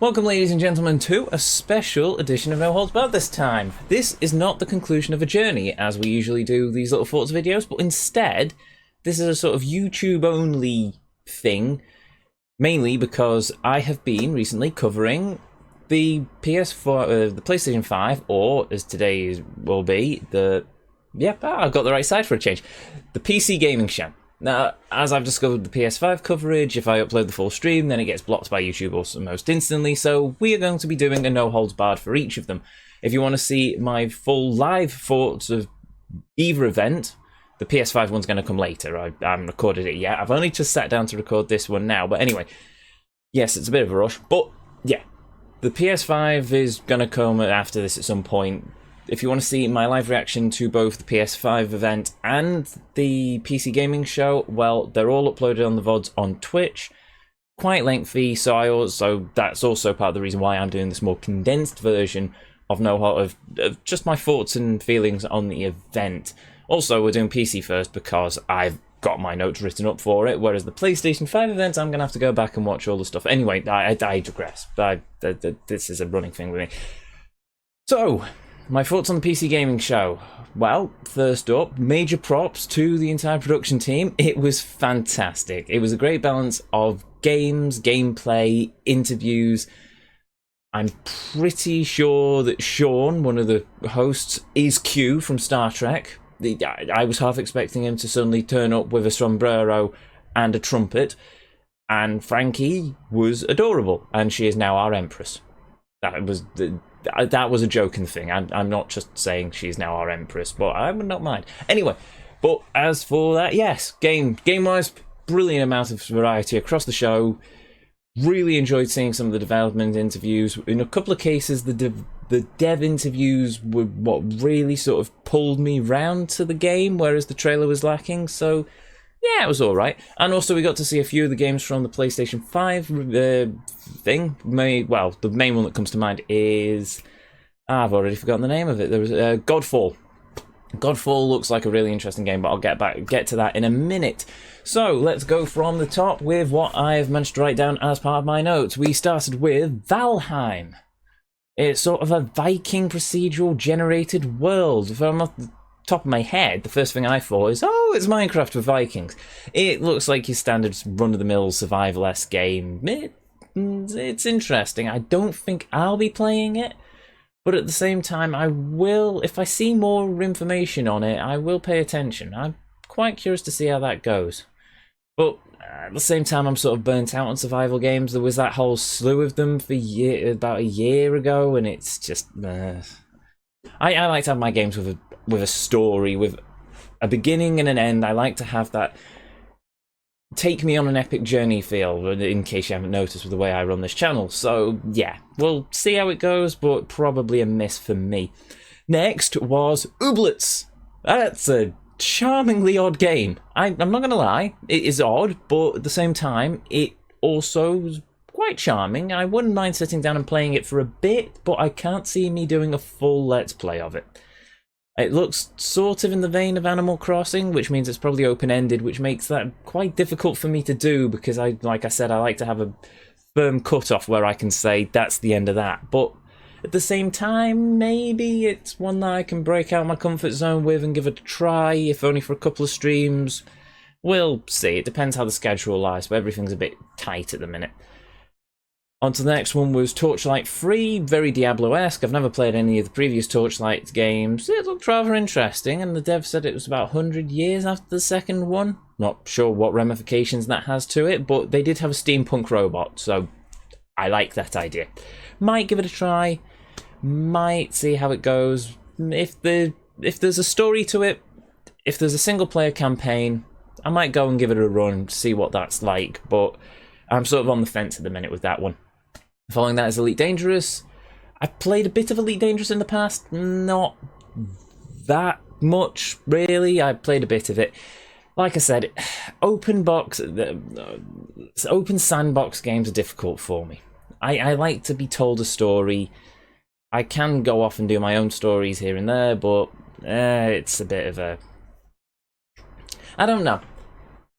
Welcome, ladies and gentlemen, to a special edition of No Holds Barred this time. This is not the conclusion of a journey, as we usually do these little Forza videos, but instead, this is a sort of YouTube-only thing, mainly because I have been recently covering the PS4, the PlayStation 5, or, as today will be, I've got the right side for a change, the PC gaming show. Now, as I've discovered the PS5 coverage, if I upload the full stream, then it gets blocked by YouTube almost instantly, so we are going to be doing a no holds barred for each of them. If you want to see my full live thoughts of either event, the PS5 one's going to come later. I haven't recorded it yet. I've only just sat down to record this one now, but anyway, yes, it's a bit of a rush, but yeah, the PS5 is going to come after this at some point. If you want to see my live reaction to both the PS5 event and the PC gaming show, well, they're all uploaded on the VODs on Twitch. Quite lengthy, so that's also part of the reason why I'm doing this more condensed version of of just my thoughts and feelings on the event. Also, we're doing PC first because I've got my notes written up for it, whereas the PlayStation 5 event, I'm going to have to go back and watch all the stuff. Anyway, I digress. This is a running thing with me. So, my thoughts on the PC gaming show. Well, first up, major props to the entire production team. It was fantastic. It was a great balance of games, gameplay, interviews. I'm pretty sure that Sean, one of the hosts, is Q from Star Trek. I was half expecting him to suddenly turn up with a sombrero and a trumpet. And Frankie was adorable, and she is now our Empress. That was a joking thing. I'm not just saying she's now our Empress, but I would not mind. Anyway, but as for that, yes, game-wise, brilliant amount of variety across the show. Really enjoyed seeing some of the development interviews. In a couple of cases, the dev interviews were what really sort of pulled me round to the game, whereas the trailer was lacking. So, yeah, it was alright. And also we got to see a few of the games from the PlayStation 5 thing. Well, the main one that comes to mind is... I've already forgotten the name of it. There was Godfall. Godfall looks like a really interesting game, but I'll get to that in a minute. So, let's go from the top with what I've managed to write down as part of my notes. We started with Valheim. It's sort of a Viking procedural generated world. If I'm not... top of my head, the first thing I thought is, oh, it's Minecraft with Vikings. It looks like your standard run-of-the-mill survival-esque game. It's interesting. I don't think I'll be playing it, but at the same time, I will, if I see more information on it, I will pay attention. I'm quite curious to see how that goes. But at the same time, I'm sort of burnt out on survival games. There was that whole slew of them for about a year ago, and it's just... I like to have my games with a story, with a beginning and an end. I like to have that take me on an epic journey feel, in case you haven't noticed with the way I run this channel. So, yeah, we'll see how it goes, but probably a miss for me. Next was Outlast. That's a charmingly odd game. I'm not going to lie, it is odd, but at the same time, it also is quite charming. I wouldn't mind sitting down and playing it for a bit, but I can't see me doing a full Let's Play of it. It looks sort of in the vein of Animal Crossing, which means it's probably open-ended, which makes that quite difficult for me to do, because like I said, I like to have a firm cut-off where I can say, that's the end of that. But at the same time, maybe it's one that I can break out my comfort zone with and give it a try, if only for a couple of streams. We'll see. It depends how the schedule lies, but everything's a bit tight at the minute. On to the next one was Torchlight 3, very Diablo-esque. I've never played any of the previous Torchlight games. It looked rather interesting, and the dev said it was about 100 years after the second one. Not sure what ramifications that has to it, but they did have a steampunk robot, so I like that idea. Might give it a try, might see how it goes. If there's a story to it, if there's a single-player campaign, I might go and give it a run, see what that's like, but I'm sort of on the fence at the minute with that one. Following that is Elite Dangerous. I've played a bit of Elite Dangerous in the past, not that much really. I played a bit of it. Like I said, open sandbox games are difficult for me. I like to be told a story. I can go off and do my own stories here and there, but it's a bit of a... I don't know.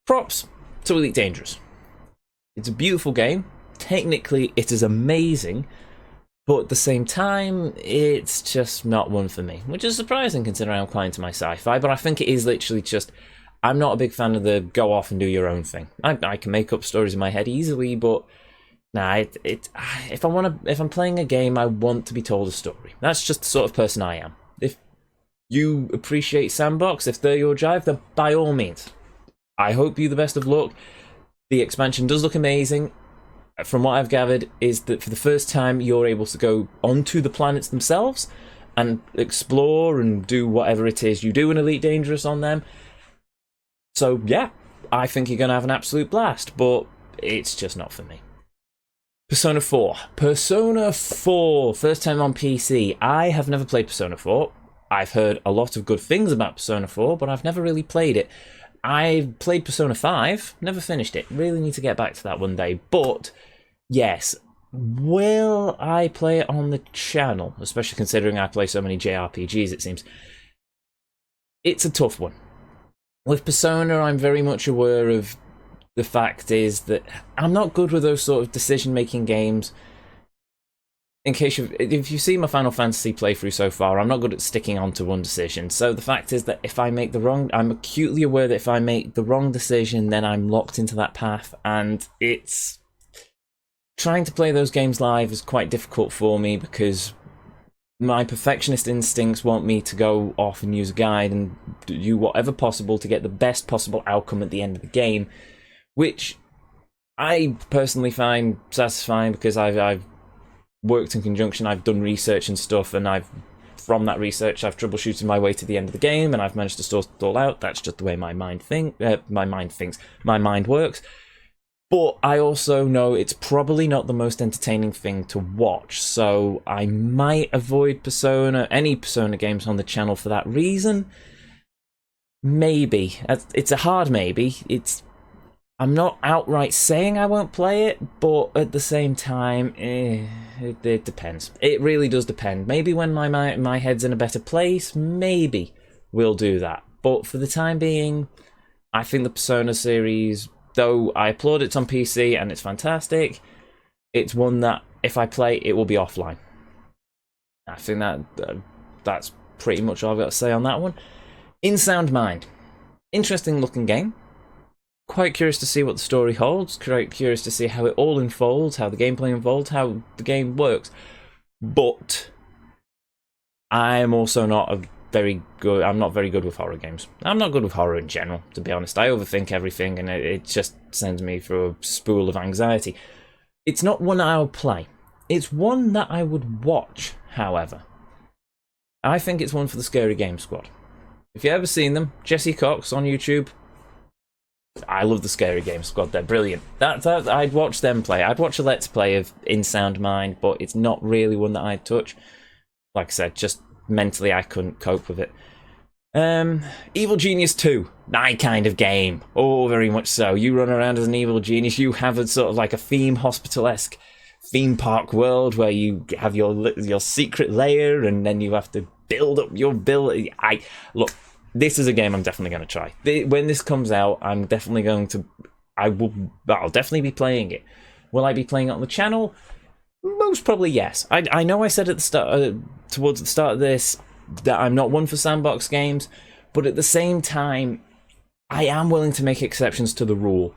Props to Elite Dangerous. It's a beautiful game. technically it is amazing, but at the same time, it's just not one for me, which is surprising considering I'm quite into my sci-fi, but I think it is literally just, I'm not a big fan of the go off and do your own thing. I can make up stories in my head easily, but nah, if I'm playing a game, I want to be told a story. That's just the sort of person I am. If you appreciate sandbox, if they're your drive, then by all means. I hope you the best of luck. The expansion does look amazing. From what I've gathered, is that for the first time you're able to go onto the planets themselves and explore and do whatever it is you do in Elite Dangerous on them. So yeah, I think you're going to have an absolute blast, but it's just not for me. Persona 4. Persona 4, first time on PC. I have never played Persona 4. I've heard a lot of good things about Persona 4, but I've never really played it. I played Persona 5, never finished it. Really need to get back to that one day. But yes, will I play it on the channel? Especially considering I play so many JRPGs, it seems. It's a tough one. With Persona, I'm very much aware of the fact is that I'm not good with those sort of decision-making games. If you see my Final Fantasy playthrough so far, I'm not good at sticking on to one decision. So the fact is that if I make the wrong... I'm acutely aware that if I make the wrong decision, then I'm locked into that path. And it's... Trying to play those games live is quite difficult for me because my perfectionist instincts want me to go off and use a guide and do whatever possible to get the best possible outcome at the end of the game, which I personally find satisfying because I've worked in conjunction, I've done research and stuff, and from that research I've troubleshooted my way to the end of the game, and I've managed to sort it all out. That's just the way my mind works. But I also know it's probably not the most entertaining thing to watch, so I might avoid any Persona games on the channel for that reason. Maybe. It's a hard maybe. I'm not outright saying I won't play it, but at the same time, it depends. It really does depend. Maybe when my head's in a better place, maybe we'll do that. But for the time being, I think the Persona series, though I applaud it's on PC and it's fantastic, it's one that if I play, it will be offline. I think that's pretty much all I've got to say on that one. In Sound Mind. Interesting looking game. Quite curious to see what the story holds, quite curious to see how it all unfolds, how the gameplay unfolds, how the game works. But I am also not very good with horror games. I'm not good with horror in general, to be honest. I overthink everything and it just sends me through a spool of anxiety. It's not one I would play. It's one that I would watch, however. I think it's one for the Scary Game Squad. If you've ever seen them, Jesse Cox on YouTube, I love the Scary Game Squad, they're brilliant. I'd watch them play. I'd watch a Let's Play of In Sound Mind, but it's not really one that I'd touch. Like I said, just mentally I couldn't cope with it. Evil Genius 2, that kind of game. Oh, very much so. You run around as an evil genius, you have a sort of like a theme hospital-esque theme park world where you have your secret lair and then you have to build up your ability. Look, this is a game I'm definitely going to try. When this comes out, I'm definitely going to... I'll definitely be playing it. Will I be playing it on the channel? Most probably yes. I know I said at the start, towards the start of this, that I'm not one for sandbox games, but at the same time, I am willing to make exceptions to the rule.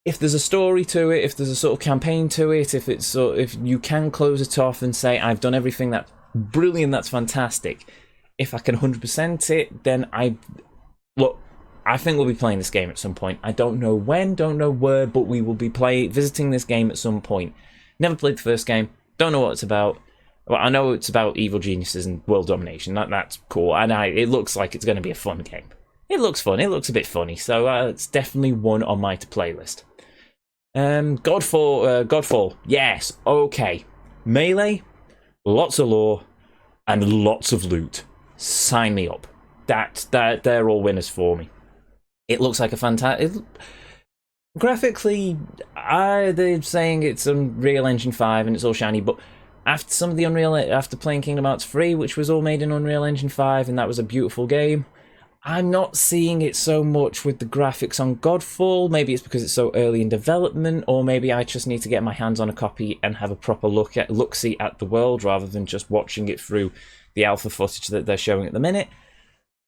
If there's a story to it, if there's a sort of campaign to it, if you can close it off and say, I've done everything that's brilliant, that's fantastic. If I can 100% it, then I think we'll be playing this game at some point. I don't know when, don't know where, but we will be visiting this game at some point. Never played the first game, don't know what it's about. Well, I know it's about evil geniuses and world domination. That's cool, and it looks like it's going to be a fun game. It looks fun. It looks a bit funny, so it's definitely one on my to-play list. Godfall. Yes, okay. Melee, lots of lore, and lots of loot. Sign me up. They're all winners for me. It looks like a fantastic... Graphically, they're saying it's Unreal Engine 5 and it's all shiny, but after playing Kingdom Hearts 3, which was all made in Unreal Engine 5, and that was a beautiful game, I'm not seeing it so much with the graphics on Godfall. Maybe it's because it's so early in development, or maybe I just need to get my hands on a copy and have a proper look-see at the world rather than just watching it through the alpha footage that they're showing at the minute.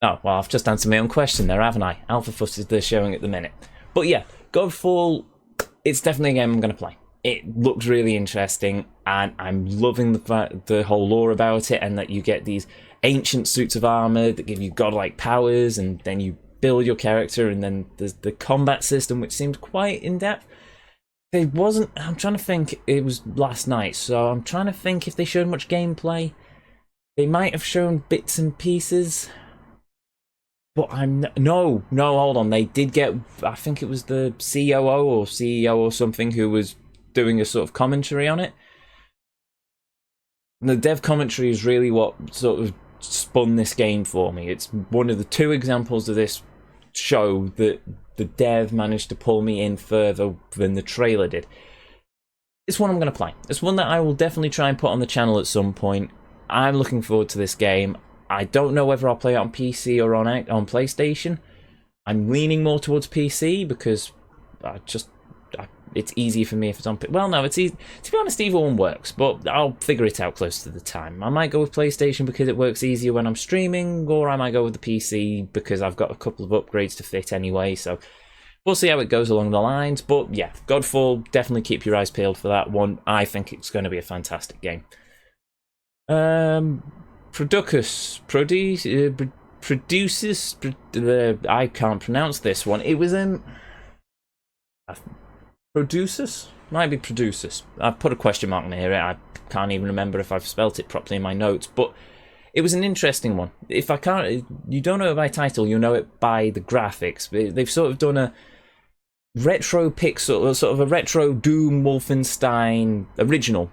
Oh, well, I've just answered my own question there, haven't I? Alpha footage they're showing at the minute. But yeah, Godfall, it's definitely a game I'm going to play. It looks really interesting, and I'm loving the whole lore about it, and that you get these ancient suits of armor that give you godlike powers, and then you build your character, and then there's the combat system, which seemed quite in-depth. I'm trying to think, it was last night, so I'm trying to think if they showed much gameplay. They might have shown bits and pieces, but no, hold on, they did get, I think it was the COO or CEO or something who was doing a sort of commentary on it. The dev commentary is really what sort of spun this game for me. It's one of the two examples of this show that the dev managed to pull me in further than the trailer did. It's one I'm going to play. It's one that I will definitely try and put on the channel at some point. I'm looking forward to this game. I don't know whether I'll play it on PC or on PlayStation. I'm leaning more towards PC because it's easy for me if it's on... Well, no, it's easy. To be honest, either one works, but I'll figure it out close to the time. I might go with PlayStation because it works easier when I'm streaming, or I might go with the PC because I've got a couple of upgrades to fit anyway, so we'll see how it goes along the lines. But yeah, Godfall, definitely keep your eyes peeled for that one. I think it's going to be a fantastic game. Produces, I can't pronounce this one. It was Produces? Might be Produces. I've put a question mark near it. I can't even remember if I've spelt it properly in my notes, but it was an interesting one. If you don't know it by title, you'll know it by the graphics. They've sort of done a retro pixel, sort of a retro Doom Wolfenstein original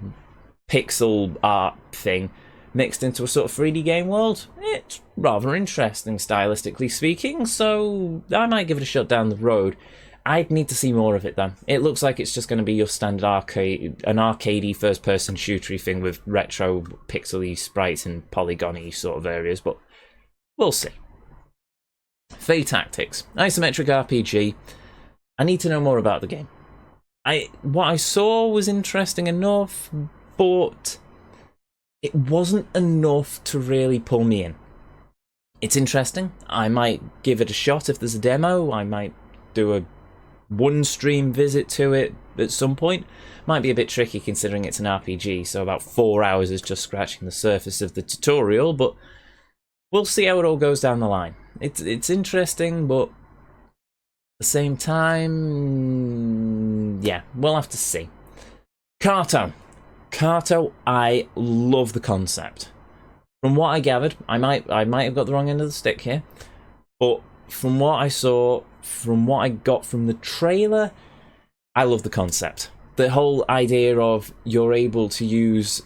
pixel art thing mixed into a sort of 3D game world. It's rather interesting, stylistically speaking, so I might give it a shot down the road. I'd need to see more of it, though. It looks like it's just going to be your standard arcadey first-person shootery thing with retro pixely sprites and polygony sort of areas, but we'll see. Fate Tactics, isometric RPG. I need to know more about the game. What I saw was interesting enough, but it wasn't enough to really pull me in. It's interesting. I might give it a shot if there's a demo. I might do a one-stream visit to it at some point. Might be a bit tricky considering it's an RPG, so about 4 hours is just scratching the surface of the tutorial, but we'll see how it all goes down the line. It's interesting, but at the same time, yeah, we'll have to see. Carto, I love the concept. From what I gathered, I might have got the wrong end of the stick here, but from what I saw, from what I got from the trailer, I love the concept. The whole idea of you're able to use,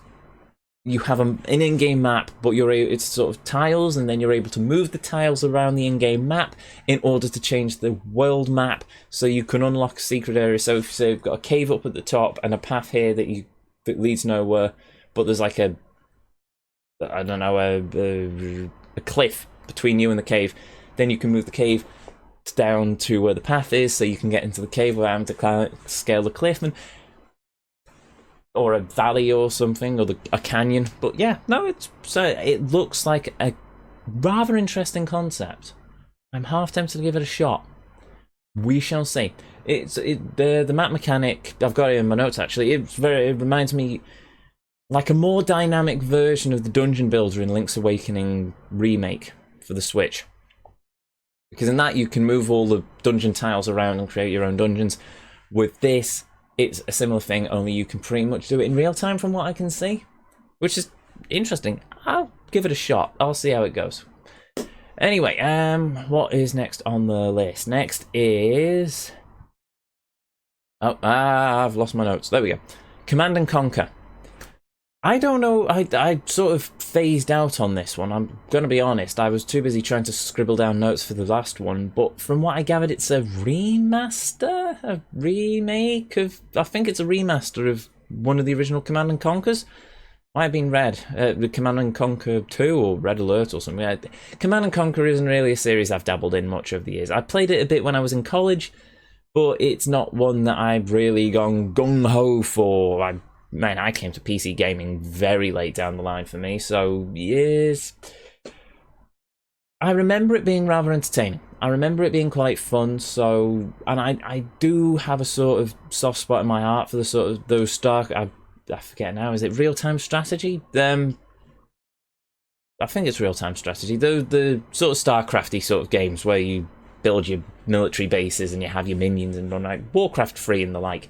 you have an in-game map, but it's sort of tiles, and then you're able to move the tiles around the in-game map in order to change the world map, so you can unlock secret areas. So if you've got a cave up at the top and a path here that leads nowhere, but there's like a cliff between you and the cave, then you can move the cave down to where the path is, so you can get into the cave without having to scale the cliff, or a valley or something, or a canyon. But yeah, no, it looks like a rather interesting concept. I'm half tempted to give it a shot. We shall see. The map mechanic, I've got it in my notes actually. It reminds me like a more dynamic version of the dungeon builder in Link's Awakening remake for the Switch. Because in that you can move all the dungeon tiles around and create your own dungeons. With this, it's a similar thing, only you can pretty much do it in real time from what I can see. Which is interesting. I'll give it a shot. I'll see how it goes. Anyway, what is next on the list? Next is... I've lost my notes. There we go. Command & Conquer. I don't know, I sort of phased out on this one, I'm going to be honest. I was too busy trying to scribble down notes for the last one, but from what I gathered, it's a remaster? A remake of... I think it's a remaster of one of the original Command & Conquers. Might have been Red, the Command and Conquer 2 or Red Alert or something. Command and Conquer isn't really a series I've dabbled in much over the years. I played it a bit when I was in college, but it's not one that I've really gone gung-ho for. Man, I came to PC gaming very late down the line for me, so yes. I remember it being rather entertaining. I remember it being quite fun, and I do have a sort of soft spot in my heart for the sort of those I forget now, is it real-time strategy? I think it's real-time strategy. The sort of StarCrafty sort of games where you build your military bases and you have your minions and run like Warcraft 3 and the like.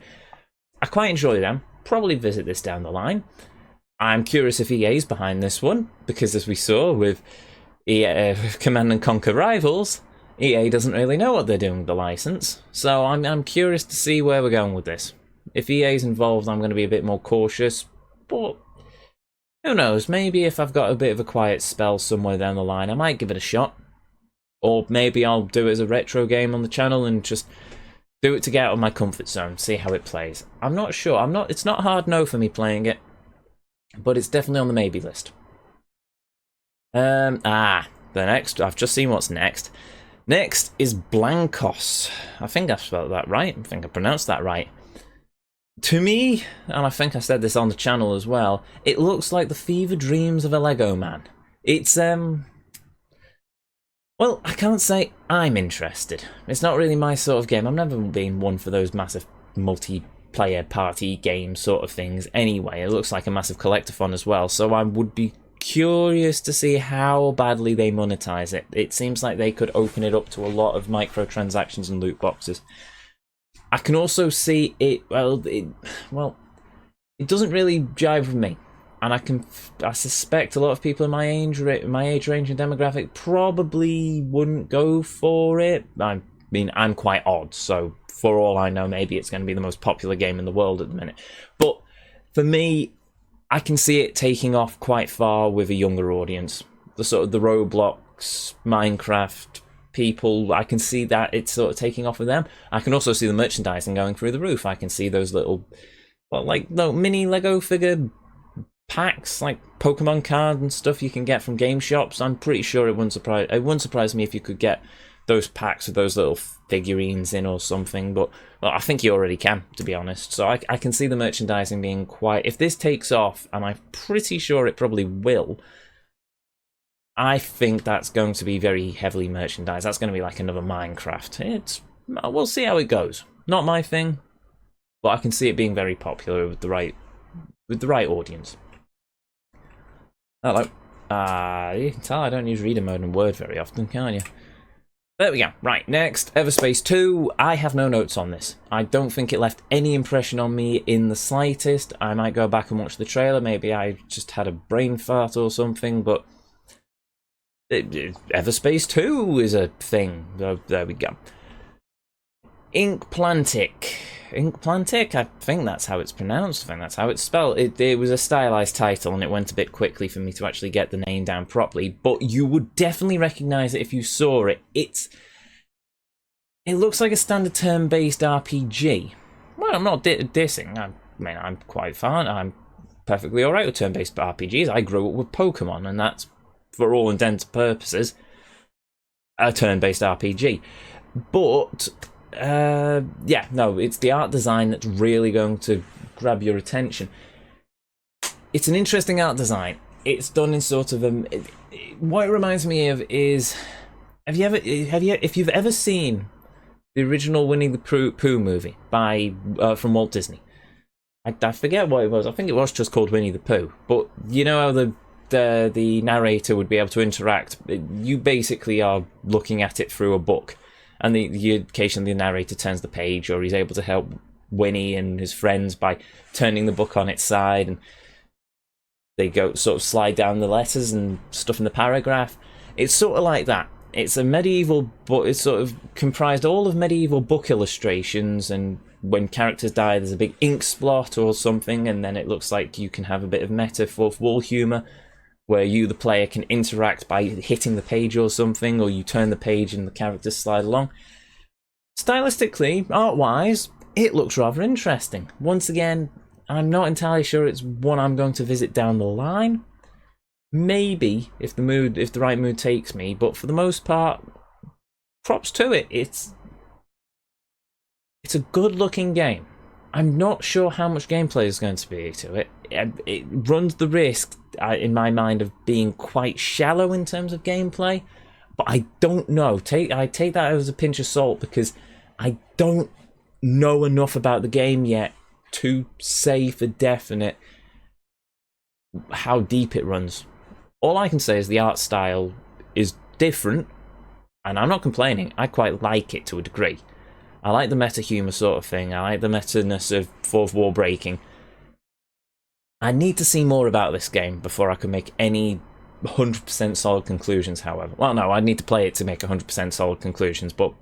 I quite enjoy them. Probably visit this down the line. I'm curious if EA's behind this one, because as we saw with Command and Conquer Rivals, EA doesn't really know what they're doing with the license. So I'm curious to see where we're going with this. If EA's involved, I'm going to be a bit more cautious, but who knows, maybe if I've got a bit of a quiet spell somewhere down the line, I might give it a shot. Or maybe I'll do it as a retro game on the channel and just do it to get out of my comfort zone, see how it plays. I'm not sure. It's not hard no for me playing it, but it's definitely on the maybe list. The next, I've just seen what's next. Next is Blancos. I think I spelled that right. I think I pronounced that right. To me, and I think I said this on the channel as well, it looks like the fever dreams of a Lego man. It's, well, I can't say I'm interested. It's not really my sort of game. I've never been one for those massive multiplayer party game sort of things anyway. It looks like a massive collectathon as well, so I would be curious to see how badly they monetize it. It seems like they could open it up to a lot of microtransactions and loot boxes. I can also see it, it doesn't really jive with me. And I suspect a lot of people in my age range and demographic probably wouldn't go for it. I mean, I'm quite odd, so for all I know, maybe it's going to be the most popular game in the world at the minute. But for me, I can see it taking off quite far with a younger audience. The sort of the Roblox, Minecraft people, I can see that it's sort of taking off with them. I can also see the merchandising going through the roof. I can see those little, mini Lego figure packs, like Pokemon cards and stuff you can get from game shops. I'm pretty sure it wouldn't surprise me if you could get those packs with those little figurines in or something, but I think you already can, to be honest. So I can see the merchandising being quite, if this takes off, and I'm pretty sure it probably will, I think that's going to be very heavily merchandised. That's going to be like another Minecraft. We'll see how it goes. Not my thing, but I can see it being very popular with the right audience. Hello. You can tell I don't use reader mode in Word very often, can you? There we go. Right, next, Everspace 2. I have no notes on this. I don't think it left any impression on me in the slightest. I might go back and watch the trailer. Maybe I just had a brain fart or something, but Everspace 2 is a thing. There we go. Inkplantic, I think that's how it's pronounced. I think that's how it's spelled. It was a stylized title, and it went a bit quickly for me to actually get the name down properly. But you would definitely recognize it if you saw it. It looks like a standard turn-based RPG. Well, I'm not dissing. I'm quite fine. I'm perfectly alright with turn-based RPGs. I grew up with Pokemon, and that's, for all intents and purposes, a turn-based RPG. But yeah, no, it's the art design that's really going to grab your attention. It's an interesting art design. It's done in sort of what it reminds me of is, if you've ever seen the original Winnie the Pooh movie from Walt Disney, I forget what it was. I think it was just called Winnie the Pooh. But you know how the narrator would be able to interact. You basically are looking at it through a book. And occasionally the narrator turns the page, or he's able to help Winnie and his friends by turning the book on its side, and they go sort of slide down the letters and stuff in the paragraph. It's sort of like that. It's a medieval book. It's sort of comprised all of medieval book illustrations, and when characters die, there's a big ink splot or something, and then it looks like you can have a bit of meta fourth wall humor, where you, the player, can interact by hitting the page or something, or you turn the page and the characters slide along. Stylistically, art-wise, it looks rather interesting. Once again, I'm not entirely sure it's one I'm going to visit down the line. Maybe if the right mood takes me, but for the most part, props to it. It's a good-looking game. I'm not sure how much gameplay is going to be to it. It runs the risk, in my mind, of being quite shallow in terms of gameplay, but I don't know. I take that as a pinch of salt because I don't know enough about the game yet to say for definite how deep it runs. All I can say is the art style is different, and I'm not complaining. I quite like it to a degree. I like the meta-humor sort of thing. I like the meta-ness of fourth wall breaking. I need to see more about this game before I can make any 100% solid conclusions, however. Well, no, I need to play it to make 100% solid conclusions, but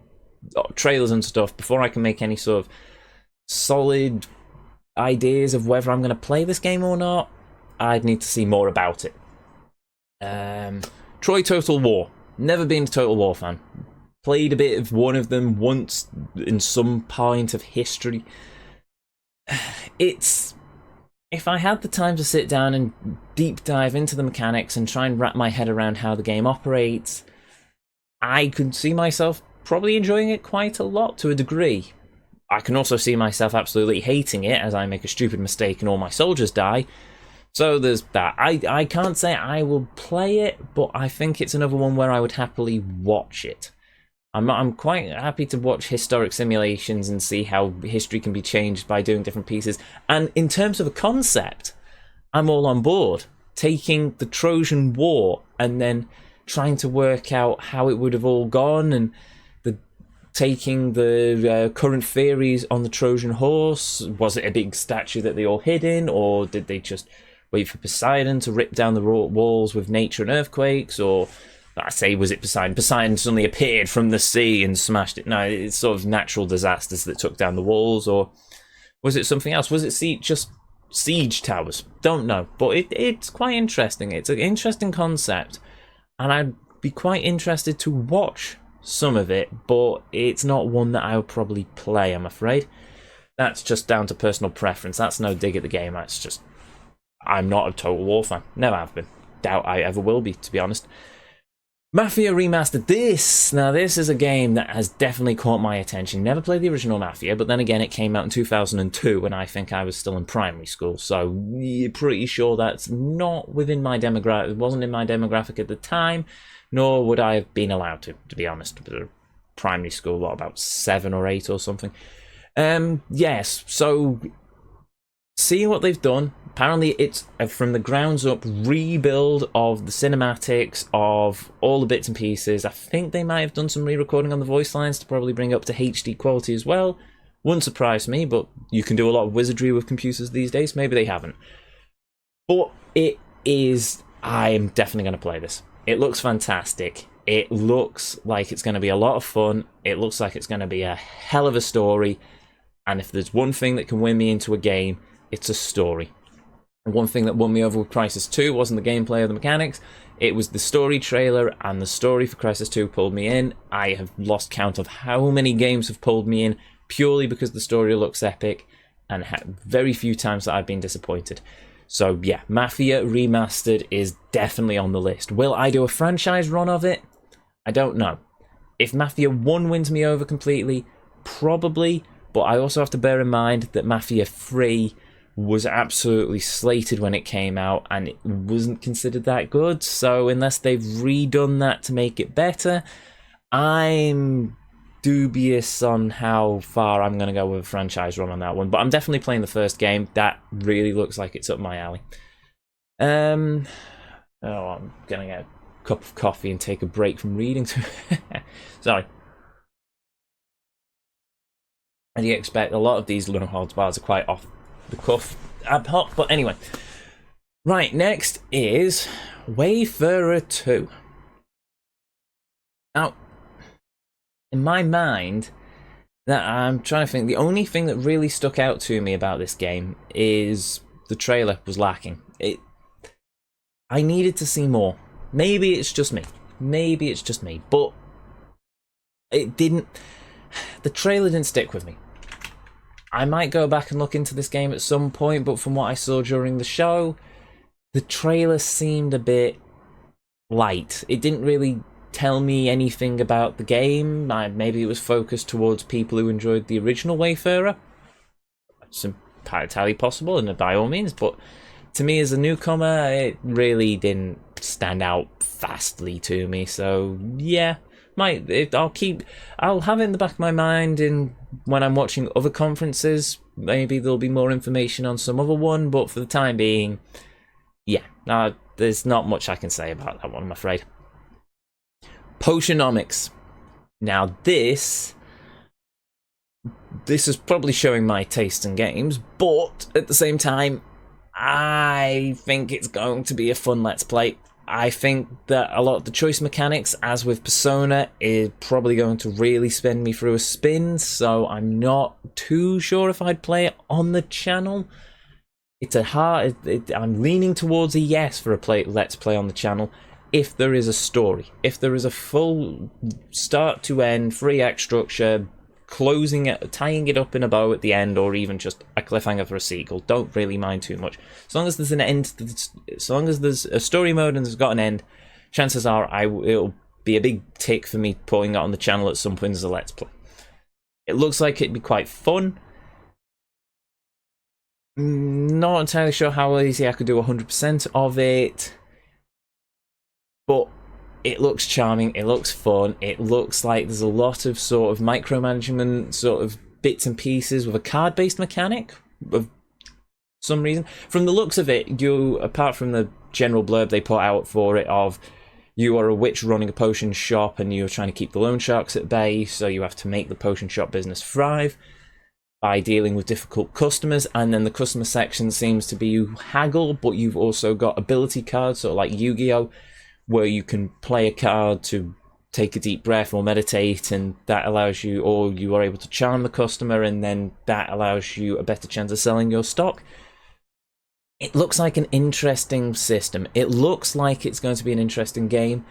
trailers and stuff, before I can make any sort of solid ideas of whether I'm going to play this game or not, I'd need to see more about it. Troy Total War. Never been a Total War fan. Played a bit of one of them once in some point of history. If I had the time to sit down and deep dive into the mechanics and try and wrap my head around how the game operates, I could see myself probably enjoying it quite a lot to a degree. I can also see myself absolutely hating it as I make a stupid mistake and all my soldiers die. So there's that. I can't say I will play it, but I think it's another one where I would happily watch it. I'm quite happy to watch historic simulations and see how history can be changed by doing different pieces. And in terms of a concept, I'm all on board. Taking the Trojan War and then trying to work out how it would have all gone, and taking the current theories on the Trojan horse. Was it a big statue that they all hid in, or did they just wait for Poseidon to rip down the walls with nature and earthquakes? Or I say, was it Poseidon? Poseidon suddenly appeared from the sea and smashed it. No, it's sort of natural disasters that took down the walls. Or was it something else? Was it just siege towers? Don't know. But it's quite interesting. It's an interesting concept. And I'd be quite interested to watch some of it. But it's not one that I would probably play, I'm afraid. That's just down to personal preference. That's no dig at the game. That's just, I'm not a Total War fan. Never have been. Doubt I ever will be, to be honest. Mafia Remastered. This is a game that has definitely caught my attention. Never played the original Mafia, but then again, it came out in 2002, and I think I was still in primary school, so you're pretty sure that's not within my demographic. It wasn't in my demographic at the time, nor would I have been allowed to be honest. Primary school, what, about 7 or 8 or something? Yes, so seeing what they've done, apparently it's from the grounds up rebuild of the cinematics, of all the bits and pieces. I think they might have done some re-recording on the voice lines to probably bring up to HD quality as well. Wouldn't surprise me, but you can do a lot of wizardry with computers these days. Maybe they haven't. But I'm definitely going to play this. It looks fantastic. It looks like it's going to be a lot of fun. It looks like it's going to be a hell of a story. And if there's one thing that can win me into a game, it's a story. One thing that won me over with Crysis 2 wasn't the gameplay or the mechanics, it was the story trailer, and the story for Crysis 2 pulled me in. I have lost count of how many games have pulled me in purely because the story looks epic, and very few times that I've been disappointed. So yeah, Mafia Remastered is definitely on the list. Will I do a franchise run of it? I don't know. If Mafia 1 wins me over completely, probably, but I also have to bear in mind that Mafia 3 was absolutely slated when it came out, and it wasn't considered that good. So unless they've redone that to make it better, I'm dubious on how far I'm going to go with a franchise run on that one. But I'm definitely playing the first game. That really looks like it's up my alley. I'm going to get a cup of coffee and take a break from reading. Sorry. And you expect a lot of these No Holds Bars are quite off the cuff ad hoc, but anyway. Right, next is Wayfarer 2. Now, in my mind, that I'm trying to think, the only thing that really stuck out to me about this game is the trailer was lacking. I needed to see more. Maybe it's just me. But it didn't. The trailer didn't stick with me. I might go back and look into this game at some point, but from what I saw during the show, the trailer seemed a bit light. It didn't really tell me anything about the game. Maybe it was focused towards people who enjoyed the original Wayfarer. It's entirely possible, and by all means, but to me as a newcomer, it really didn't stand out vastly to me. So yeah, I'll have it in the back of my mind when I'm watching other conferences. Maybe there'll be more information on some other one, but for the time being, yeah, there's not much I can say about that one, I'm afraid. Potionomics. Now this is probably showing my taste in games, but at the same time, I think it's going to be a fun Let's Play. I think that a lot of the choice mechanics, as with Persona, is probably going to really spin me through a spin, so I'm not too sure if I'd play it on the channel. I'm leaning towards a yes for a Let's Play on the channel, if there is a story. If there is a full start to end, 3-act structure, closing it, tying it up in a bow at the end, or even just a cliffhanger for a sequel, don't really mind too much. As long as there's an end, as long as there's a story mode and it's got an end, chances are it'll be a big tick for me putting it on the channel at some point as a Let's Play. It looks like it'd be quite fun. Not entirely sure how easy I could do 100% of it, but it looks charming, it looks fun, it looks like there's a lot of sort of micromanagement sort of bits and pieces with a card-based mechanic of some reason. From the looks of it, apart from the general blurb they put out for it of you are a witch running a potion shop and you're trying to keep the loan sharks at bay, so you have to make the potion shop business thrive by dealing with difficult customers, and then the customer section seems to be you haggle, but you've also got ability cards, sort of like Yu-Gi-Oh!, where you can play a card to take a deep breath or meditate, and that allows you, or you are able to charm the customer, and then that allows you a better chance of selling your stock. It looks like an interesting system. It looks like it's going to be an interesting game.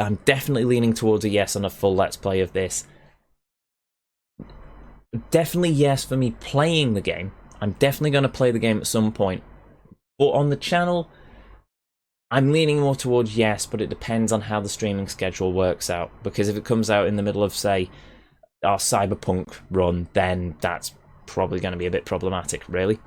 I'm definitely leaning towards a yes on a full Let's Play of this. Definitely yes for me playing the game. I'm definitely going to play the game at some point. But on the channel, I'm leaning more towards yes, but it depends on how the streaming schedule works out. Because if it comes out in the middle of, say, our Cyberpunk run, then that's probably going to be a bit problematic, really.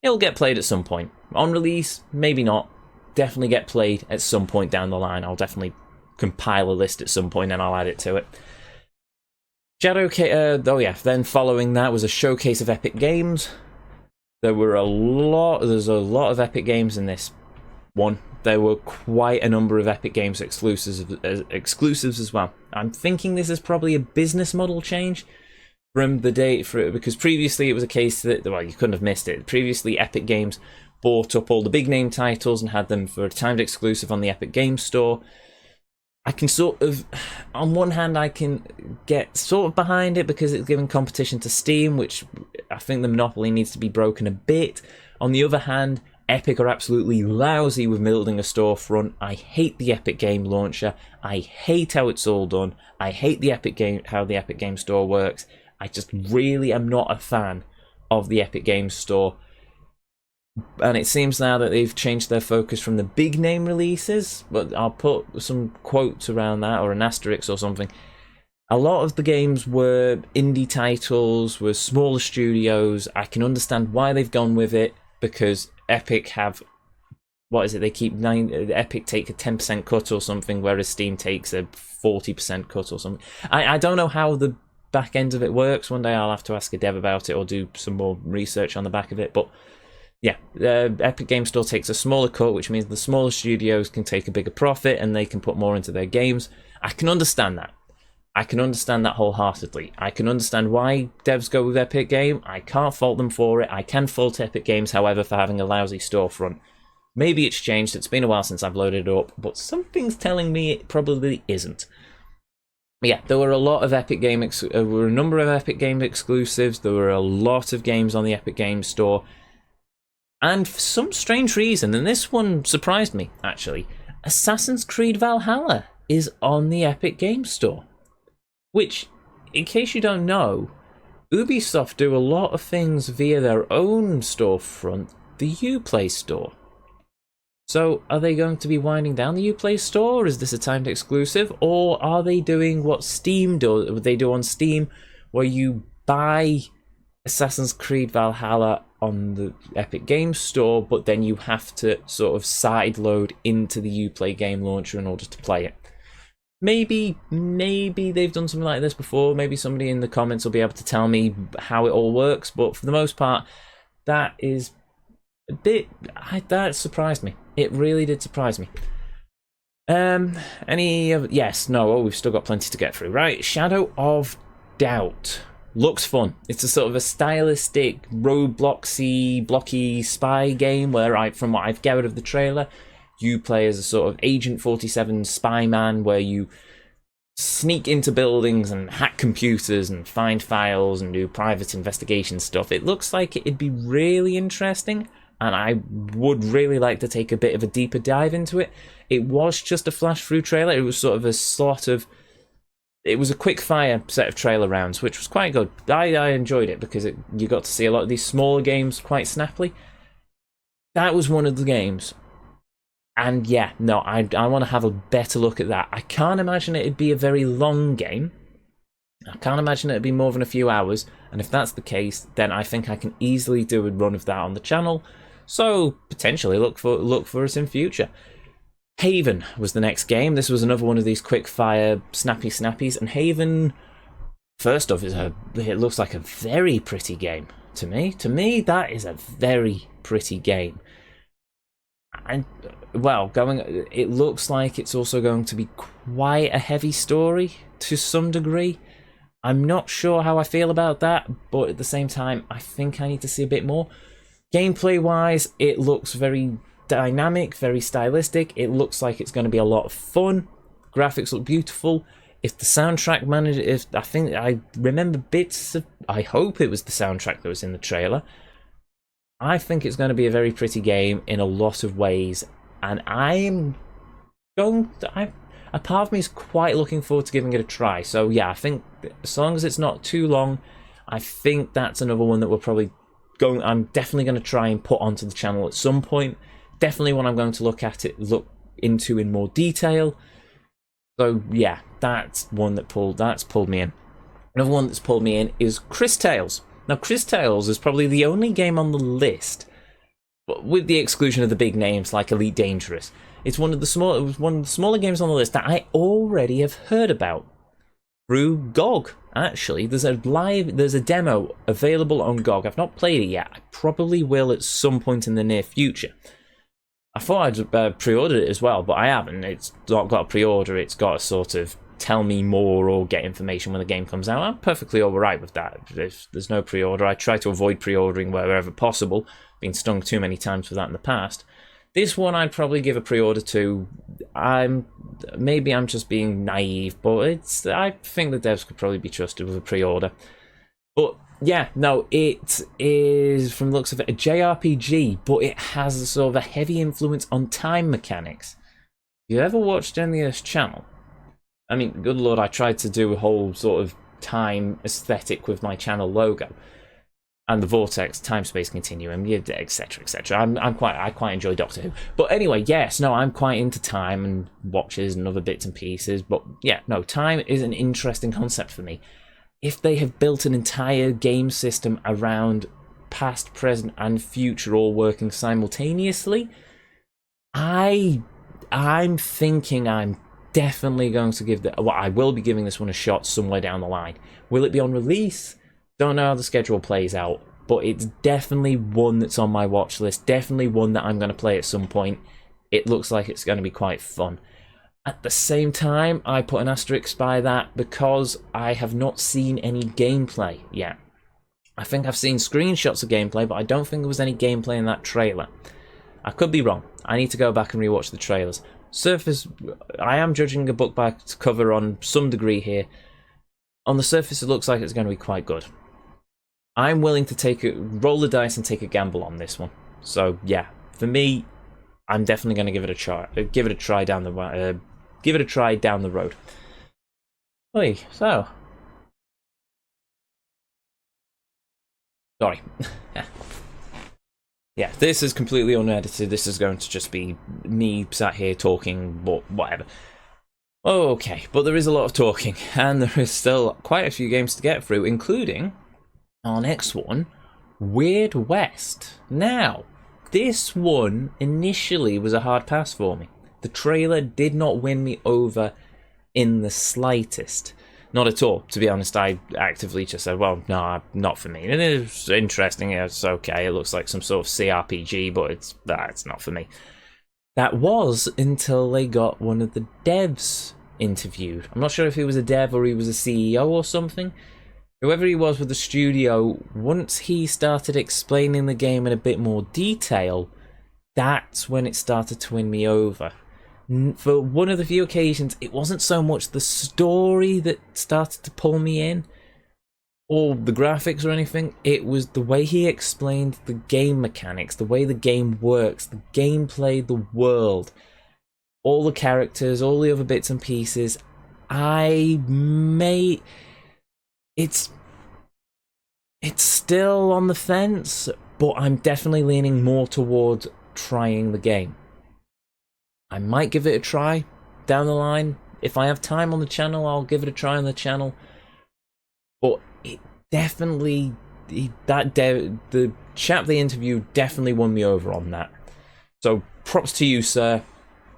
It'll get played at some point. On release, maybe not. Definitely get played at some point down the line. I'll definitely compile a list at some point and I'll add it to it. Then following that was a showcase of Epic Games. There's a lot of Epic Games in this one. There were quite a number of Epic Games exclusives as well. I'm thinking this is probably a business model change from the day, because previously it was a case that, well, you couldn't have missed it. Previously, Epic Games bought up all the big name titles and had them for a timed exclusive on the Epic Games Store. I can sort of, on one hand, I can get sort of behind it because it's giving competition to Steam, which I think the monopoly needs to be broken a bit. On the other hand, Epic are absolutely lousy with building a storefront. I hate the Epic Game Launcher. I hate how it's all done. I hate how the Epic Game Store works. I just really am not a fan of the Epic Games Store. And it seems now that they've changed their focus from the big name releases, but I'll put some quotes around that, or an asterisk or something. A lot of the games were indie titles, were smaller studios. I can understand why they've gone with it, because Epic have, Epic take a 10% cut or something, whereas Steam takes a 40% cut or something. I don't know how the back end of it works. One day I'll have to ask a dev about it or do some more research on the back of it, but yeah, Epic Games Store takes a smaller cut, which means the smaller studios can take a bigger profit and they can put more into their games. I can understand that. I can understand that wholeheartedly. I can understand why devs go with Epic Game. I can't fault them for it. I can fault Epic Games, however, for having a lousy storefront. Maybe it's changed. It's been a while since I've loaded it up, but something's telling me it probably isn't. Yeah, there were a lot of a number of Epic Game exclusives. There were a lot of games on the Epic Games Store. And for some strange reason, and this one surprised me, actually, Assassin's Creed Valhalla is on the Epic Games Store. Which, in case you don't know, Ubisoft do a lot of things via their own storefront, the Uplay store. So, are they going to be winding down the Uplay store? Is this a timed exclusive? Or are they doing what Steam they do on Steam, where you buy Assassin's Creed Valhalla on the Epic Games Store, but then you have to sort of sideload into the Uplay game launcher in order to play it? Maybe they've done something like this before. Maybe somebody in the comments will be able to tell me how it all works. But for the most part, that is a bit... that surprised me. It really did surprise me. Yes, no, we've still got plenty to get through. Right, Shadow of Doubt. Looks fun. It's a sort of a stylistic, roadblocksy, blocky spy game where, from what I've gathered of the trailer, you play as a sort of Agent 47 spy man where you sneak into buildings and hack computers and find files and do private investigation stuff. It looks like it'd be really interesting, and I would really like to take a bit of a deeper dive into it. It was just a flash-through trailer. It was sort of a sort of... It was a quick-fire set of trailer rounds, which was quite good. I enjoyed it because you got to see a lot of these smaller games quite snappily. That was one of the games. And yeah, no, I want to have a better look at that. I can't imagine it'd be a very long game. I can't imagine it'd be more than a few hours. And if that's the case, then I think I can easily do a run of that on the channel. So potentially look for us in future. Haven was the next game. This was another one of these quick fire snappy snappies. And Haven, first off, it looks like a very pretty game to me. To me, that is a very pretty game. And well, it looks like it's also going to be quite a heavy story to some degree. I'm not sure how I feel about that, but at the same time, I think I need to see a bit more. Gameplay wise, it looks very dynamic, very stylistic. It looks like it's going to be a lot of fun. Graphics look beautiful. If the soundtrack I think I remember bits of, I hope it was the soundtrack that was in the trailer. I think it's going to be a very pretty game in a lot of ways, and a part of me is quite looking forward to giving it a try. So yeah, I think as long as it's not too long, I think that's another one that I'm definitely going to try and put onto the channel at some point. Definitely one I'm going to look into in more detail. So yeah, that's one that's pulled me in. Another one that's pulled me in is Chris Tales. Now, Chris Tales is probably the only game on the list, but with the exclusion of the big names like Elite Dangerous. It was one of the smaller games on the list that I already have heard about through GOG. Actually, there's a demo available on GOG. I've not played it yet. I probably will at some point in the near future. I thought I'd pre-ordered it as well, but I haven't. It's not got a pre-order. It's got a sort of tell me more or get information when the game comes out. I'm perfectly alright with that. If there's no pre-order, I try to avoid pre-ordering wherever possible. Been stung too many times for that in the past. This one I'd probably give a pre-order to. Maybe I'm just being naive, but I think the devs could probably be trusted with a pre-order. But yeah, no, it is, from the looks of it, a JRPG, but it has a sort of a heavy influence on time mechanics. You ever watched Ezio's channel? I mean, good lord, I tried to do a whole sort of time aesthetic with my channel logo. And the Vortex, time-space continuum, etc., etc. I quite enjoy Doctor Who. But anyway, yes, no, I'm quite into time and watches and other bits and pieces. But yeah, no, time is an interesting concept for me. If they have built an entire game system around past, present, and future all working simultaneously, I'm thinking I'm definitely going to I will be giving this one a shot somewhere down the line. Will it be on release? Don't know how the schedule plays out, but it's definitely one that's on my watch list. Definitely one that I'm going to play at some point. It looks like it's going to be quite fun. At the same time, I put an asterisk by that because I have not seen any gameplay yet. I think I've seen screenshots of gameplay, but I don't think there was any gameplay in that trailer. I could be wrong. I need to go back and rewatch the trailers. Surface, I am judging a book by its cover on some degree here. On the surface, it looks like it's going to be quite good. I'm willing to roll the dice and take a gamble on this one. So yeah, for me, I'm definitely going to give it a try. Give it a try down the road. Oi, so Sorry. Yeah, this is completely unedited. This is going to just be me sat here talking, but whatever. Okay, but there is a lot of talking, and there is still quite a few games to get through, including our next one, Weird West. Now, this one initially was a hard pass for me. The trailer did not win me over in the slightest. Not at all, to be honest. I actively just said, well, no, not for me. It is interesting, it's okay, it looks like some sort of CRPG, but it's not for me. That was until they got one of the devs interviewed. I'm not sure if he was a dev or he was a CEO or something. Whoever he was with the studio, once he started explaining the game in a bit more detail, that's when it started to win me over. For one of the few occasions, it wasn't so much the story that started to pull me in, or the graphics or anything. It was the way he explained the game mechanics, the way the game works, the gameplay, the world, all the characters, all the other bits and pieces. It's still on the fence, but I'm definitely leaning more towards trying the game. I might give it a try down the line. If I have time on the channel, I'll give it a try on the channel. But it definitely, the chap they interviewed definitely won me over on that. So props to you, sir.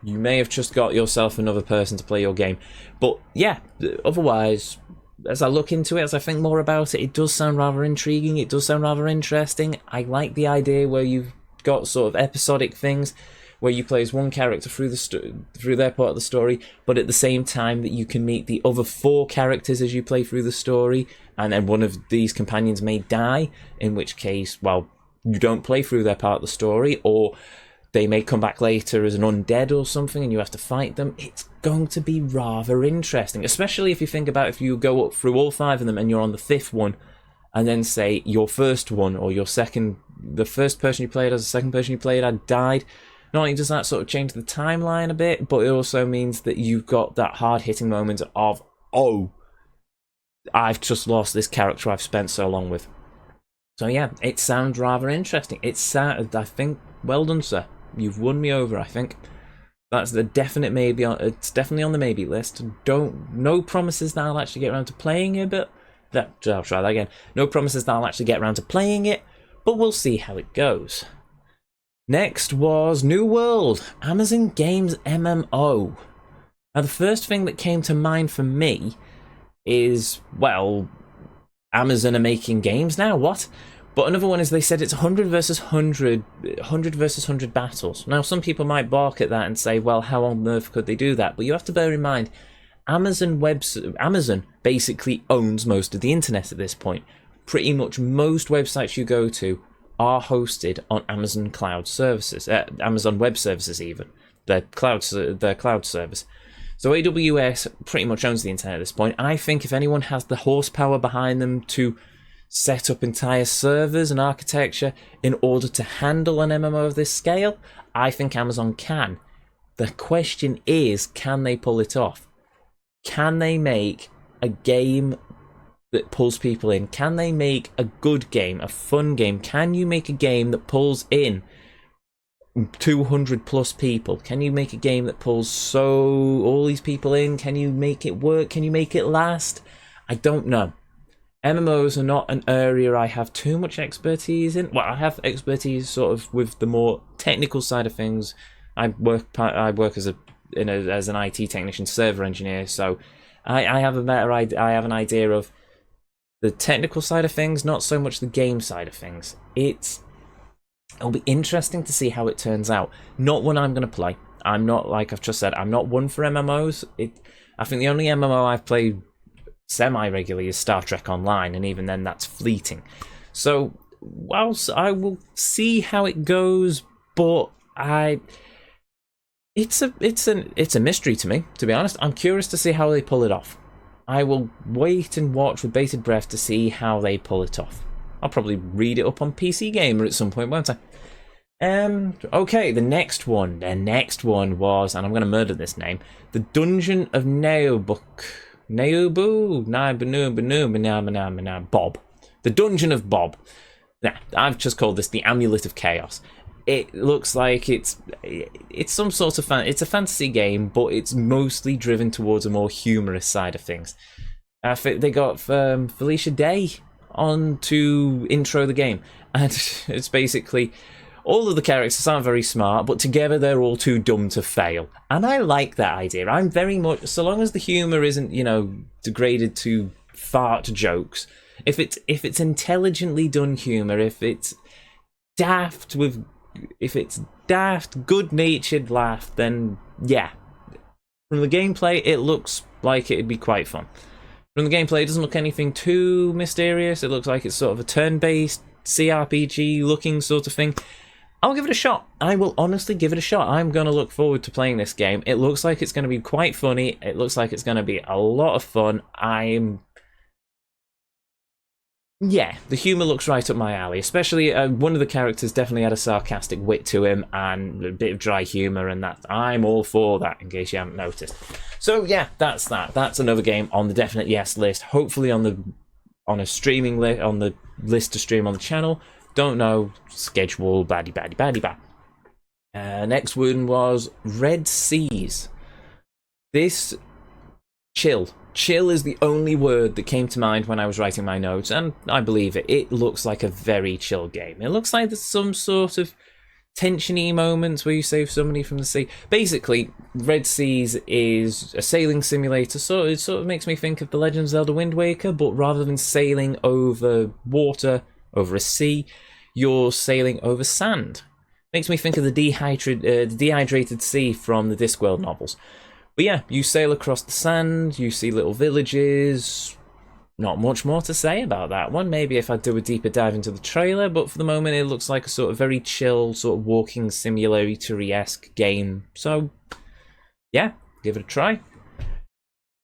You may have just got yourself another person to play your game. But yeah, otherwise, as I look into it, as I think more about it, it does sound rather intriguing. It does sound rather interesting. I like the idea where you've got sort of episodic things, where you play as one character through their part of the story, but at the same time that you can meet the other 4 characters as you play through the story, and then one of these companions may die, in which case, well, you don't play through their part of the story, or they may come back later as an undead or something and you have to fight them. It's going to be rather interesting, especially if you think about if you go up through all 5 of them and you're on the 5th one, and then say your first one or your second, the first person you played as, the second person you played had died. Not only does that sort of change the timeline a bit, but it also means that you've got that hard-hitting moment of, oh, I've just lost this character I've spent so long with. So yeah, it sounds rather interesting. I think, well done, sir. You've won me over, I think. That's the definite maybe. It's definitely on the maybe list. No promises that I'll actually get around to playing it, but I'll try that again. No promises that I'll actually get around to playing it, but we'll see how it goes. Next was New World, Amazon Games MMO. Now the first thing that came to mind for me is, well, Amazon are making games now, what? But another one is they said it's 100 versus 100 versus 100 battles. Now some people might balk at that and say, well, how on earth could they do that? But you have to bear in mind, Amazon basically owns most of the internet at this point. Pretty much most websites you go to are hosted on Amazon Cloud Services, Amazon Web Services even, their cloud service. So AWS pretty much owns the internet at this point. I think if anyone has the horsepower behind them to set up entire servers and architecture in order to handle an MMO of this scale, I think Amazon can. The question is, can they pull it off? Can they make a game that pulls people in? Can they make a good game, a fun game? Can you make a game that pulls in 200 plus people? Can you make a game that pulls all these people in? Can you make it work? Can you make it last? I don't know. MMOs are not an area I have too much expertise in. Well, I have expertise sort of with the more technical side of things. I work as an IT technician, server engineer, so I have I have an idea of the technical side of things, not so much the game side of things. It'll be interesting to see how it turns out. Not one I'm going to play. I'm not, like I've just said, I'm not one for MMOs. I think the only MMO I've played semi-regularly is Star Trek Online, and even then that's fleeting. So, whilst I will see how it goes, but it's a mystery to me, to be honest. I'm curious to see how they pull it off. I will wait and watch with bated breath to see how they pull it off. I'll probably read it up on PC Gamer at some point, won't I? Okay, the next one was, and I'm going to murder this name, The Dungeon of Bob. The Dungeon of Bob. Nah, I've just called this the Amulet of Chaos. It looks like it's some sort of it's a fantasy game, but it's mostly driven towards a more humorous side of things. They got Felicia Day on to intro the game, and it's basically all of the characters aren't very smart, but together they're all too dumb to fail. And I like that idea. I'm very much, so long as the humor isn't, you know, degraded to fart jokes. If it's intelligently done humor, if it's daft, good-natured laugh, then yeah. From the gameplay, it looks like it'd be quite fun. From the gameplay, it doesn't look anything too mysterious. It looks like it's sort of a turn-based CRPG looking sort of thing. I'll give it a shot. I will honestly give it a shot. I'm going to look forward to playing this game. It looks like it's going to be quite funny. It looks like it's going to be a lot of fun. Yeah, the humour looks right up my alley. Especially one of the characters definitely had a sarcastic wit to him and a bit of dry humour, and I'm all for that, in case you haven't noticed. So yeah, that's that. That's another game on the definite yes list. Hopefully on a streaming list, on the list to stream on the channel. Don't know, schedule, baddie. Next one was Red Seas. This, chill is the only word that came to mind when I was writing my notes, and I believe it. It looks like a very chill game. It looks like there's some sort of tension-y moments where you save somebody from the sea. Basically, Red Seas is a sailing simulator, so it sort of makes me think of The Legend of Zelda Wind Waker, but rather than sailing over water, over a sea, you're sailing over sand. Makes me think of the dehydrated sea from the Discworld novels. But yeah, you sail across the sand, you see little villages. Not much more to say about that one. Maybe if I do a deeper dive into the trailer, but for the moment it looks like a sort of very chill, sort of walking simulatory-esque game. So yeah, give it a try.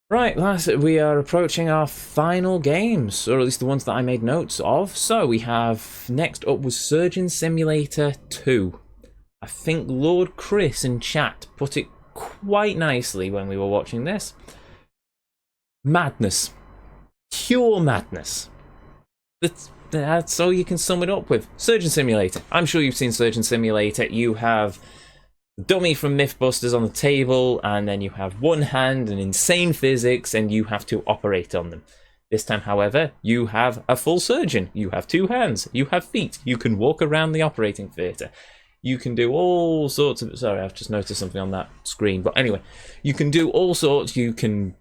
Right, we are approaching our final games, or at least the ones that I made notes of. So we have, next up was Surgeon Simulator 2. I think Lord Chris in chat put it quite nicely when we were watching this. Madness. Pure madness. That's all you can sum it up with. Surgeon Simulator. I'm sure you've seen Surgeon Simulator. You have dummy from Mythbusters on the table, and then you have one hand and insane physics, and you have to operate on them. This time, however, you have a full surgeon. You have two hands. You have feet. You can walk around the operating theatre. You can do all sorts of... Sorry, I've just noticed something on that screen. But anyway, you can do all sorts. You can...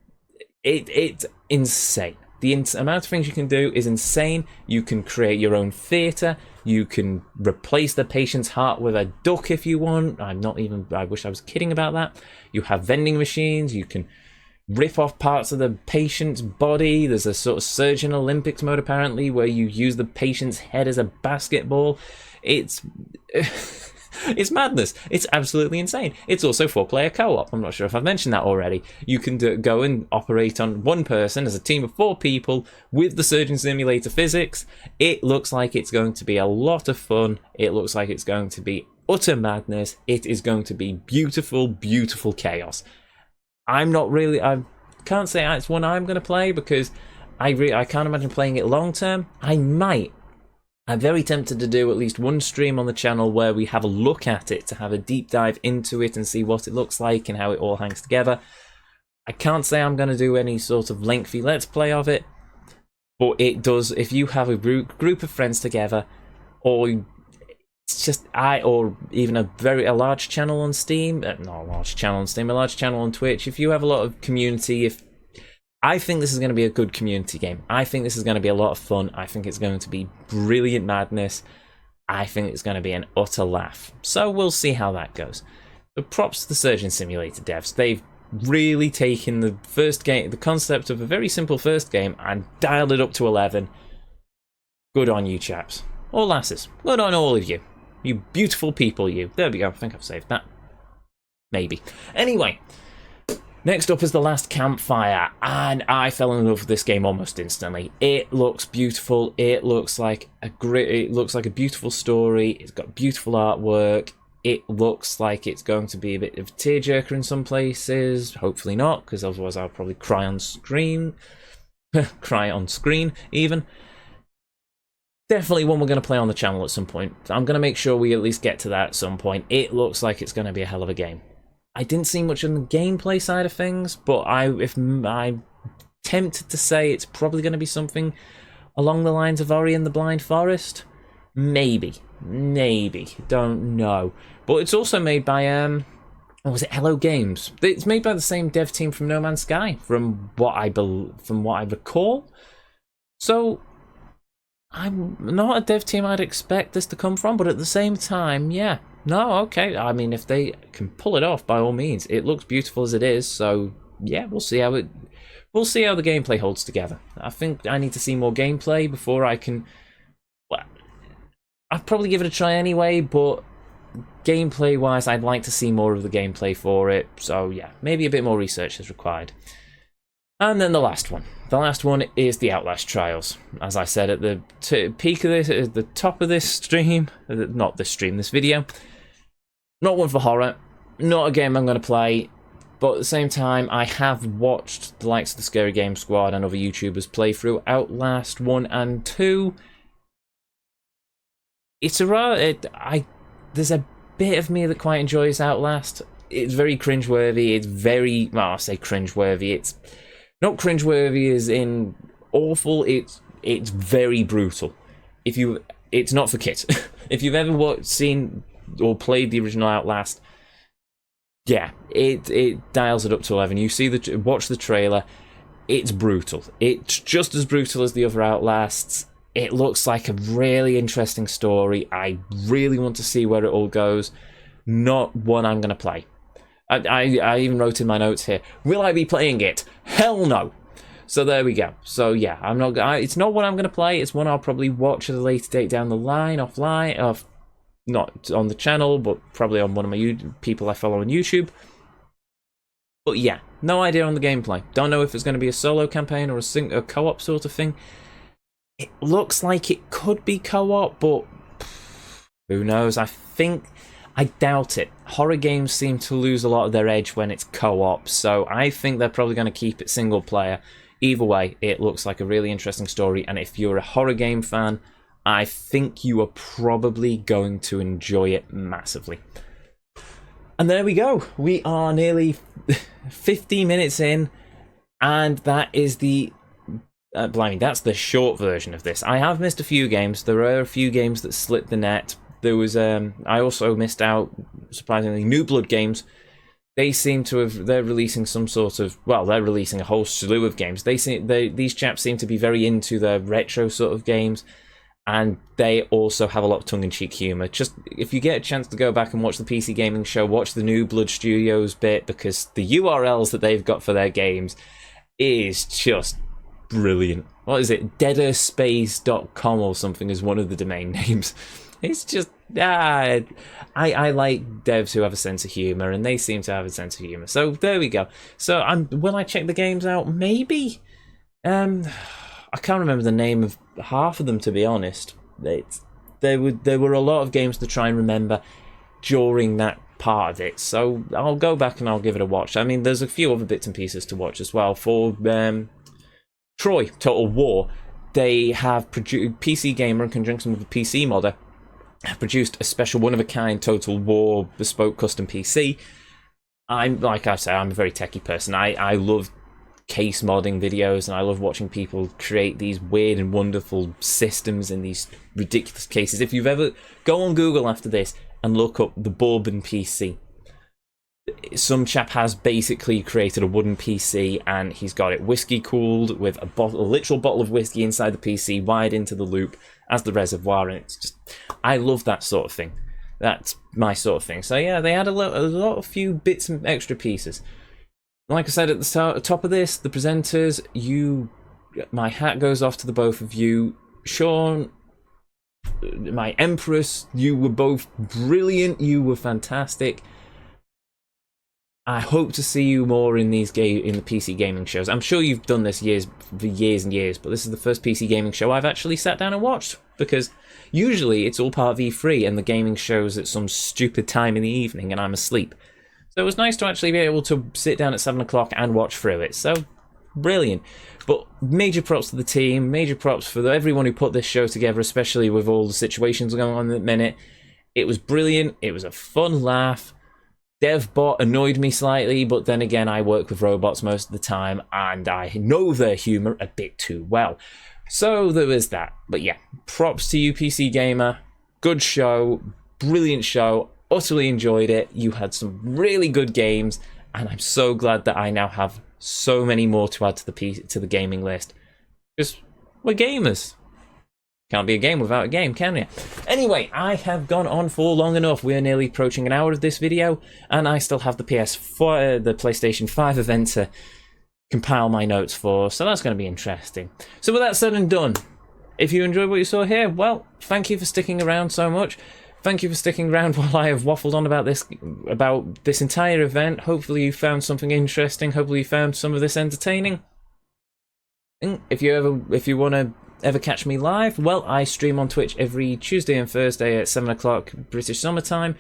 It's insane. The amount of things you can do is insane. You can create your own theatre. You can replace the patient's heart with a duck if you want. I wish I was kidding about that. You have vending machines. You can rip off parts of the patient's body. There's a sort of Surgeon Olympics mode, apparently, where you use the patient's head as a basketball. It's... It's madness. It's absolutely insane. It's also 4-player co-op. I'm not sure if I've mentioned that already. You can go and operate on one person as a team of 4 people with the Surgeon Simulator physics. It looks like it's going to be a lot of fun. It looks like it's going to be utter madness. It is going to be beautiful, beautiful chaos. I can't say it's one I'm going to play because I can't imagine playing it long term. I might. I'm very tempted to do at least one stream on the channel where we have a look at it, to have a deep dive into it and see what it looks like and how it all hangs together. I can't say I'm going to do any sort of lengthy let's play of it, but it does, if you have a group of friends together, or it's just or even a large channel on Steam, not a large channel on Steam, a large channel on Twitch, if you have a lot of community, I think this is going to be a good community game. I think this is going to be a lot of fun. I think it's going to be brilliant madness. I think it's going to be an utter laugh. So we'll see how that goes. But props to the Surgeon Simulator devs. They've really taken the first game, the concept of a very simple first game, and dialed it up to 11. Good on you, chaps. Or lasses. Good on all of you. You beautiful people, you. There we go. I think I've saved that. Maybe. Anyway. Next up is The Last Campfire, and I fell in love with this game almost instantly. It looks beautiful. It looks like a beautiful story. It's got beautiful artwork. It looks like it's going to be a bit of a tearjerker in some places. Hopefully not, because otherwise I'll probably cry on screen. Cry on screen, even. definitely one we're going to play on the channel at some point. I'm going to make sure we at least get to that at some point. It looks like it's going to be a hell of a game. I didn't see much on the gameplay side of things, but if I'm tempted to say it's probably going to be something along the lines of Ori and the Blind Forest. Maybe, don't know. But it's also made by what was it, Hello Games? It's made by the same dev team from No Man's Sky, from what I recall. So I'm not a dev team I'd expect this to come from, but at the same time, yeah. No, okay. I mean, if they can pull it off, by all means. It looks beautiful as it is, so yeah, we'll see how the gameplay holds together. I think I need to see more gameplay before I can. Well, I'd probably give it a try anyway, but gameplay-wise, I'd like to see more of the gameplay for it. So yeah, maybe a bit more research is required. And then the last one. The last one is the Outlast Trials. As I said at the peak of this, at the top of this stream, not this stream, this video. Not one for horror. Not a game I'm going to play. But at the same time, I have watched the likes of the Scary Game Squad and other YouTubers play through Outlast 1 and 2. It's there's a bit of me that quite enjoys Outlast. It's very cringeworthy. It's very, well, I say cringeworthy. It's not cringeworthy as in awful. It's very brutal. It's not for kids. If you've ever seen or played the original Outlast, yeah, it dials it up to 11. You watch the trailer. It's brutal. It's just as brutal as the other Outlasts. It looks like a really interesting story. I really want to see where it all goes. Not one I'm going to play. I even wrote in my notes here, will I be playing it? Hell no. So there we go. So yeah, it's not one I'm going to play. It's one I'll probably watch at a later date down the line, offline, not on the channel, but probably on one of my people I follow on YouTube. But yeah, no idea on the gameplay. Don't know if it's going to be a solo campaign or a co-op sort of thing. It looks like it could be co-op, but who knows? I doubt it. Horror games seem to lose a lot of their edge when it's co-op, so I think they're probably going to keep it single player. Either way, it looks like a really interesting story, and if you're a horror game fan, I think you are probably going to enjoy it massively. And there we go. We are nearly 50 minutes in, and that is that's the short version of this. I have missed a few games. There are a few games that slipped the net. There was I also missed out, surprisingly, New Blood Games. They seem to have, they're releasing some sort of, well, they're releasing a whole slew of games. These chaps seem to be very into their retro sort of games, and they also have a lot of tongue-in-cheek humour. Just, if you get a chance to go back and watch the PC Gaming Show, watch the New Blood Studios bit, because the URLs that they've got for their games is just brilliant. What is it? deaderspace.com or something is one of the domain names. It's just, I like devs who have a sense of humour, and they seem to have a sense of humour. So there we go. So will I check the games out? Maybe. I can't remember the name of half of them, to be honest. There were a lot of games to try and remember during that part of it. So I'll go back and I'll give it a watch. I mean, there's a few other bits and pieces to watch as well. For Troy Total War, they have produced, PC Gamer in conjunction with a PC modder, have produced a special one-of-a-kind Total War bespoke custom PC. Like I say, I'm a very techie person. I love case modding videos, and I love watching people create these weird and wonderful systems in these ridiculous cases. If you've ever, go on Google after this and look up the Bourbon PC. Some chap has basically created a wooden PC, and he's got it whiskey cooled with a literal bottle of whiskey inside the PC, wired into the loop as the reservoir, and it's just, I love that sort of thing. That's my sort of thing. So yeah, they had a few bits and extra pieces. Like I said at the top of this, the presenters, my hat goes off to the both of you. Sean, my Empress, you were both brilliant. You were fantastic. I hope to see you more in the PC gaming shows. I'm sure you've done this for years and years, but this is the first PC gaming show I've actually sat down and watched, because usually it's all part of E3 and the gaming shows at some stupid time in the evening and I'm asleep. So it was nice to actually be able to sit down at 7 o'clock and watch through it. So brilliant. But major props to the team, major props for everyone who put this show together, especially with all the situations going on at the minute. It was brilliant. It was a fun laugh. DevBot annoyed me slightly, but then again, I work with robots most of the time, and I know their humour a bit too well. So there was that. But yeah, props to you, PC Gamer. Good show, brilliant show, utterly enjoyed it. You had some really good games, and I'm so glad that I now have so many more to add to the gaming list. Because we're gamers. Can't be a game without a game, can you? Anyway, I have gone on for long enough. We're nearly approaching an hour of this video, and I still have the the PlayStation 5 event to compile my notes for, so that's going to be interesting. So with that said and done, if you enjoyed what you saw here, well, thank you for sticking around so much. Thank you for sticking around while I have waffled on about this entire event. Hopefully you found something interesting. Hopefully you found some of this entertaining. And if you want to ever catch me live, well, I stream on Twitch every Tuesday and Thursday at 7 o'clock British summertime.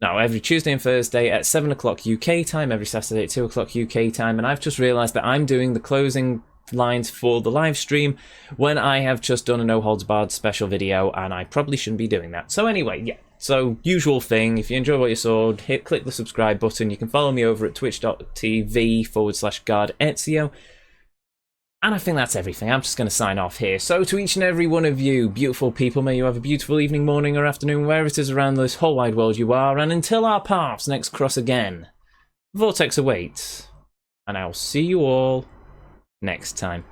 No, every Tuesday and Thursday at 7 o'clock UK time, every Saturday at 2 o'clock UK time, and I've just realised that I'm doing the closing lines for the live stream when I have just done a No Holds Barred special video, and I probably shouldn't be doing that. So anyway, yeah, so usual thing, if you enjoy what you saw, click the subscribe button. You can follow me over at twitch.tv/GuardEzio. And I think that's everything. I'm just going to sign off here. So to each and every one of you, beautiful people, may you have a beautiful evening, morning, or afternoon, wherever it is around this whole wide world you are. And until our paths next cross again, Vortex awaits. And I'll see you all next time.